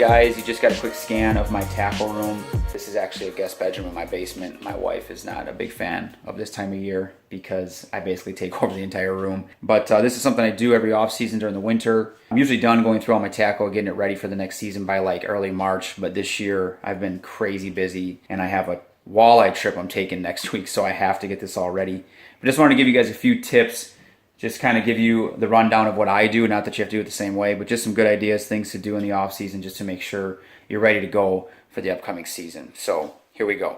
guys, you just got a quick scan of my tackle room. This is actually a guest bedroom in my basement. My wife is not a big fan of this time of year because I basically take over the entire room. But this is something I do every off season during the winter. I'm usually done going through all my tackle, getting it ready for the next season by like early March. But this year I've been crazy busy and I have a walleye trip I'm taking next week, so I have to get this all ready. But just wanted to give you guys a few tips, just kind of give you the rundown of what I do. Not that you have to do it the same way, but just some good ideas, things to do in the off season just to make sure you're ready to go for the upcoming season. So here we go.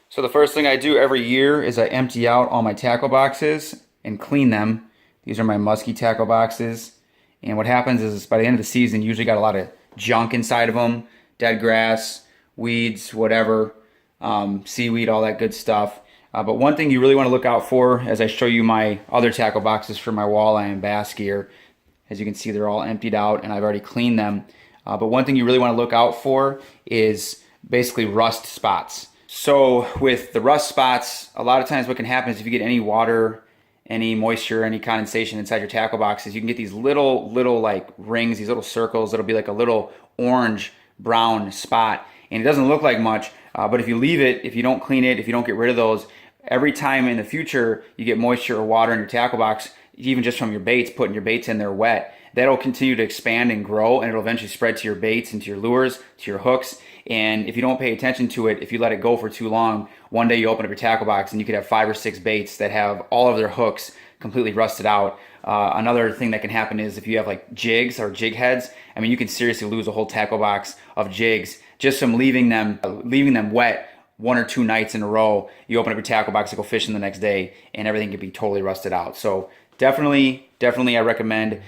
So the first thing I do every year is I empty out all my tackle boxes and clean them. These are my musky tackle boxes. And what happens is by the end of the season, you usually got a lot of junk inside of them, dead grass, weeds, whatever, seaweed, all that good stuff. But one thing you really want to look out for, as I show you my other tackle boxes for my walleye and bass gear, as you can see they're all emptied out and I've already cleaned them. But one thing you really want to look out for is basically rust spots. So with the rust spots, a lot of times what can happen is if you get any water, any moisture, any condensation inside your tackle boxes, you can get these little like rings, these little circles that'll be like a little orange brown spot. And it doesn't look like much, but if you leave it, if you don't clean it, if you don't get rid of those, every time in the future you get moisture or water in your tackle box, even just from your baits, putting your baits in there wet, that'll continue to expand and grow, and it'll eventually spread to your baits and to your lures, to your hooks. And if you don't pay attention to it, if you let it go for too long, one day you open up your tackle box and you could have 5 or 6 baits that have all of their hooks completely rusted out. Another thing that can happen is if you have like jigs or jig heads, I mean, you can seriously lose a whole tackle box of jigs just from leaving them wet 1 or 2 nights in a row. You open up your tackle box to go fishing the next day and everything can be totally rusted out. So definitely I recommend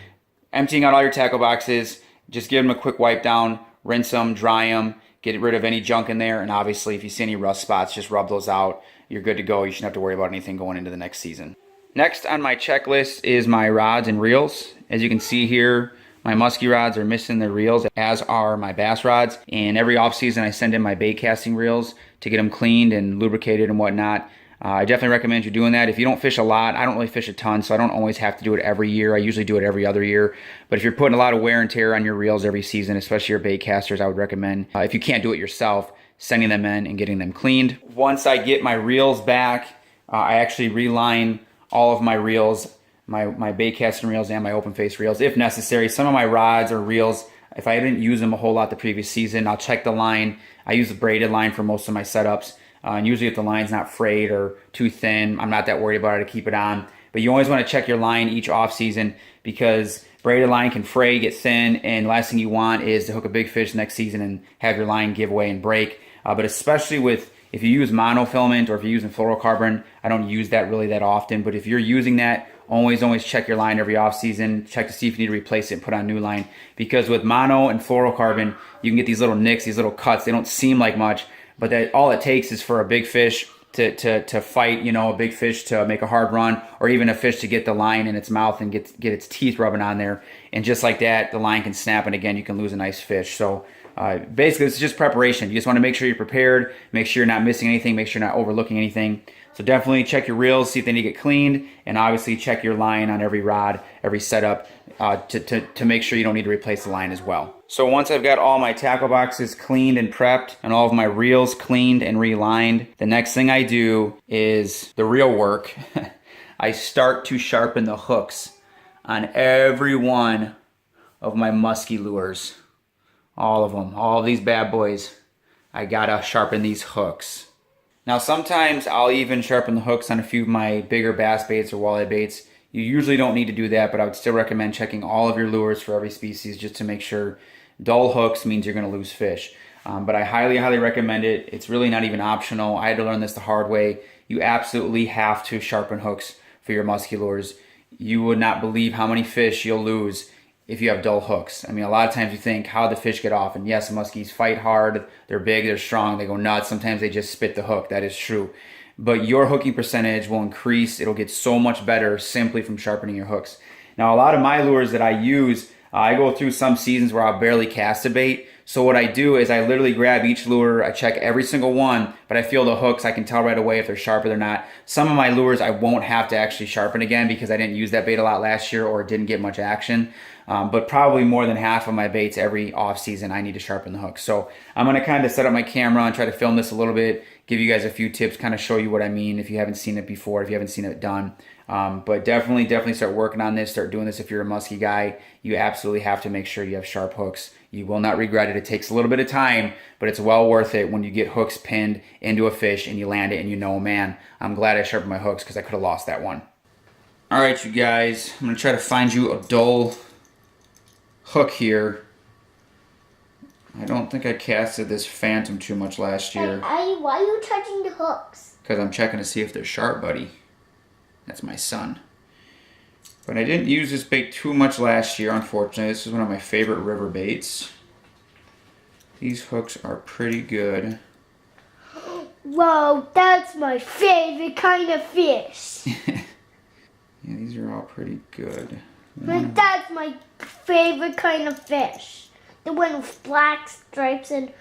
emptying out all your tackle boxes. Just give them a quick wipe down, rinse them, dry them, get rid of any junk in there. And obviously if you see any rust spots, just rub those out. You're good to go. You shouldn't have to worry about anything going into the next season. Next on my checklist is my rods and reels. As you can see here, my musky rods are missing their reels, as are my bass rods. And every off season I send in my bait casting reels to get them cleaned and lubricated and whatnot. I definitely recommend you doing that. If you don't fish a lot, I don't really fish a ton, so I don't always have to do it every year. I usually do it every other year. But if you're putting a lot of wear and tear on your reels every season, especially your bait casters, I would recommend, if you can't do it yourself, sending them in and getting them cleaned. Once I get my reels back, I actually reline all of my reels, my bait casting reels and my open face reels if necessary. Some of my rods or reels, if I didn't use them a whole lot the previous season, I'll check the line. I use a braided line for most of my setups. And usually if the line's not frayed or too thin, I'm not that worried about it to keep it on. But you always want to check your line each off season because braided line can fray, get thin, and the last thing you want is to hook a big fish next season and have your line give way and break. But especially if you use monofilament or if you're using fluorocarbon, I don't use that really that often. But if you're using that, always check your line every off season. Check to see if you need to replace it and put on new line. Because with mono and fluorocarbon, you can get these little nicks, these little cuts. They don't seem like much, but all it takes is for a big fish to fight, you know, a big fish to make a hard run, or even a fish to get the line in its mouth and get its teeth rubbing on there. And just like that, the line can snap, and again, you can lose a nice fish. So basically, it's just preparation. You just want to make sure you're prepared, make sure you're not missing anything, make sure you're not overlooking anything. So definitely check your reels, see if they need to get cleaned, and obviously check your line on every rod, every setup, to make sure you don't need to replace the line as well. So once I've got all my tackle boxes cleaned and prepped, and all of my reels cleaned and relined, the next thing I do is the real work. I start to sharpen the hooks on every one of my musky lures. All of them, all of these bad boys. I gotta sharpen these hooks. Now sometimes I'll even sharpen the hooks on a few of my bigger bass baits or walleye baits. You usually don't need to do that, but I would still recommend checking all of your lures for every species just to make sure. Dull hooks means you're going to lose fish. But I highly recommend it. It's really not even optional. I had to learn this the hard way. You absolutely have to sharpen hooks for your musky lures. You would not believe how many fish you'll lose if you have dull hooks. I mean, a lot of times you think, how the fish get off? And yes, muskies fight hard. They're big, they're strong, they go nuts. Sometimes they just spit the hook. That is true. But your hooking percentage will increase. It'll get so much better simply from sharpening your hooks. Now, a lot of my lures that I use, I go through some seasons where I'll barely cast a bait. So what I do is I literally grab each lure, I check every single one, but I feel the hooks, I can tell right away if they're sharp or they're not. Some of my lures I won't have to actually sharpen again because I didn't use that bait a lot last year or didn't get much action. But probably more than half of my baits every off season I need to sharpen the hook. So I'm gonna kind of set up my camera and try to film this a little bit, give you guys a few tips, kind of show you what I mean if you haven't seen it before, if you haven't seen it done. But definitely start working on this, start doing this if you're a musky guy. You absolutely have to make sure you have sharp hooks. You will not regret it. It takes a little bit of time, but it's well worth it when you get hooks pinned into a fish and you land it and you know, man, I'm glad I sharpened my hooks because I could have lost that one. All right, you guys, I'm gonna try to find you a dull hook here. I don't think I casted this Phantom too much last year. Hey, why are you touching the hooks? Because I'm checking to see if they're sharp, buddy. That's my son. But I didn't use this bait too much last year, unfortunately. This is one of my favorite river baits. These hooks are pretty good. Whoa, that's my favorite kind of fish. Yeah, these are all pretty good. That's my favorite kind of fish. The one with black stripes and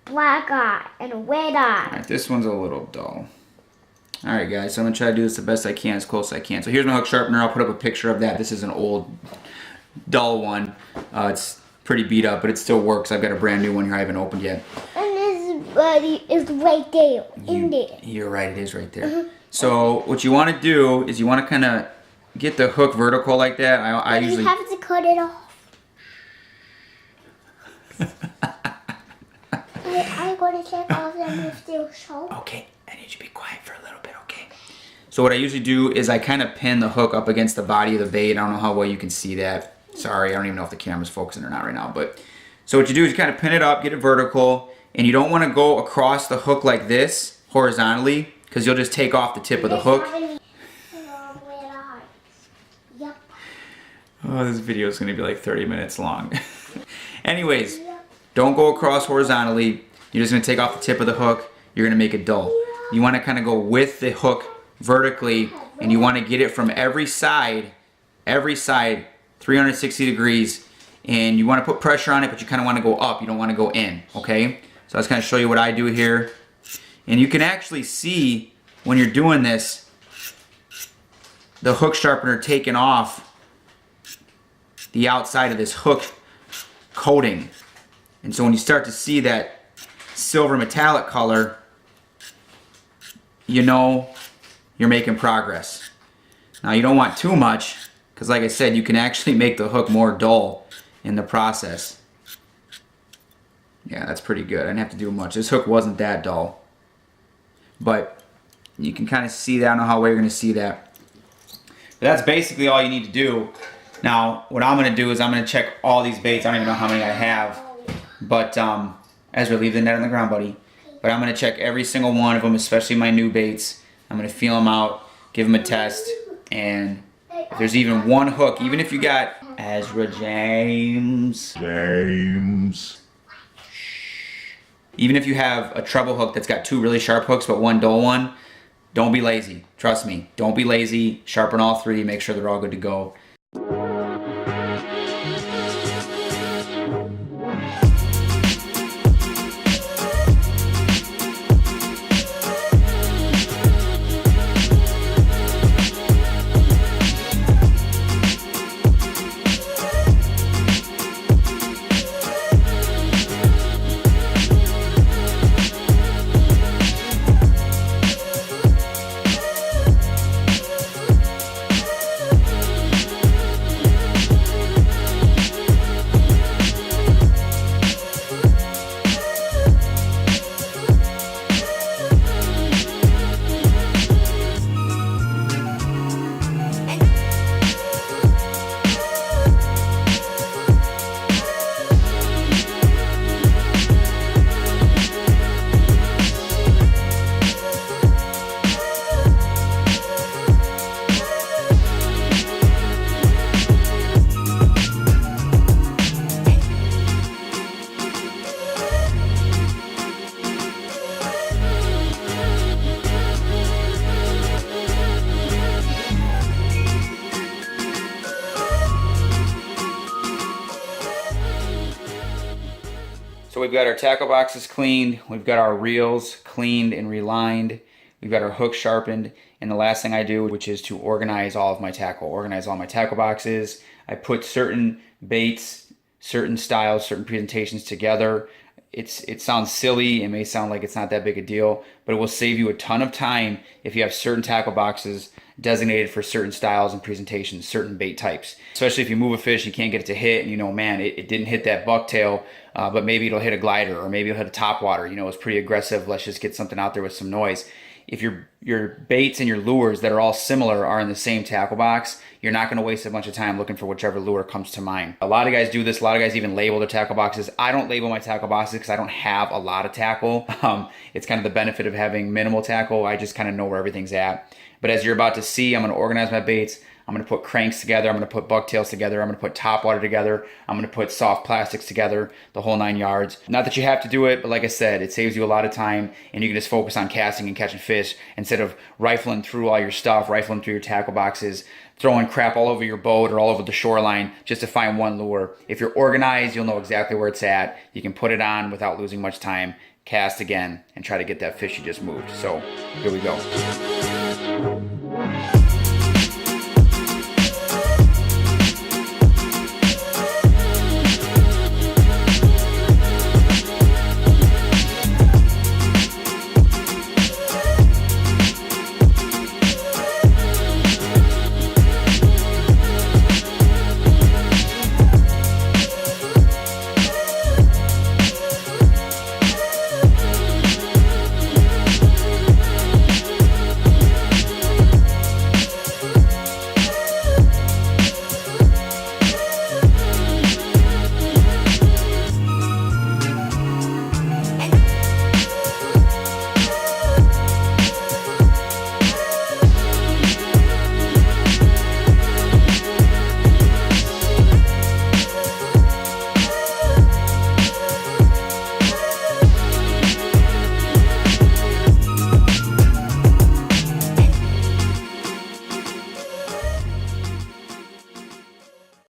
black eye and a red eye. Alright, this one's a little dull. Alright guys, so I'm going to try to do this the best I can, as close as I can. So here's my hook sharpener. I'll put up a picture of that. This is an old, dull one. It's pretty beat up, but it still works. I've got a brand new one here I haven't opened yet. And this buddy is right there, in there. You're right, it is right there. So what you want to do is you want to kind of get the hook vertical like that. I usually... You have to cut it off. I'm going to check off them if they're sharp. Okay, I need you to be quiet for a little bit, okay? So what I usually do is I kind of pin the hook up against the body of the bait. I don't know how well you can see that. Sorry, I don't even know if the camera's focusing or not right now. But so what you do is you kind of pin it up, get it vertical, and you don't want to go across the hook like this horizontally because you'll just take off the tip of the hook. Oh, this video is going to be like 30 minutes long. Anyways, don't go across horizontally. You're just going to take off the tip of the hook. You're going to make it dull. You want to kind of go with the hook vertically, and you want to get it from every side, 360 degrees, and you want to put pressure on it, but you kind of want to go up. You don't want to go in, okay? So I was going to show you what I do here. And you can actually see when you're doing this, the hook sharpener taking off the outside of this hook coating. And so when you start to see that silver metallic color, you know you're making progress. Now you don't want too much, because like I said, you can actually make the hook more dull in the process. Yeah, that's pretty good. I didn't have to do much. This hook wasn't that dull. But you can kind of see that. I don't know how well you're going to see that. But that's basically all you need to do. Now, what I'm going to do is I'm going to check all these baits. I don't even know how many I have. But, Ezra, leave the net on the ground, buddy. But I'm going to check every single one of them, especially my new baits. I'm going to feel them out, give them a test, and if there's even one hook, even if you got Ezra James. Even if you have a treble hook that's got two really sharp hooks but one dull one, don't be lazy. Trust me, don't be lazy. Sharpen all three, make sure they're all good to go. So we've got our tackle boxes cleaned, we've got our reels cleaned and relined, we've got our hook sharpened, and the last thing I do, which is to organize all of my tackle, organize all my tackle boxes. I put certain baits, certain styles, certain presentations together. It sounds silly, it may sound like it's not that big a deal, but it will save you a ton of time if you have certain tackle boxes designated for certain styles and presentations, certain bait types. Especially if you move a fish, you can't get it to hit, and you know, man, it didn't hit that bucktail, but maybe it'll hit a glider, or maybe it'll hit a topwater. You know, it's pretty aggressive, let's just get something out there with some noise. If your baits and your lures that are all similar are in the same tackle box, you're not going to waste a bunch of time looking for whichever lure comes to mind. A lot of guys do this. A lot of guys even label their tackle boxes. I don't label my tackle boxes because I don't have a lot of tackle. It's kind of the benefit of having minimal tackle. I just kind of know where everything's at. But as you're about to see, I'm going to organize my baits. I'm going to put cranks together. I'm going to put bucktails together. I'm going to put topwater together. I'm going to put soft plastics together, the whole 9 yards. Not that you have to do it, but like I said, it saves you a lot of time, and you can just focus on casting and catching fish instead of rifling through all your stuff, rifling through your tackle boxes, throwing crap all over your boat or all over the shoreline just to find one lure. If you're organized, you'll know exactly where it's at. You can put it on without losing much time, cast again, and try to get that fish you just moved. So here we go.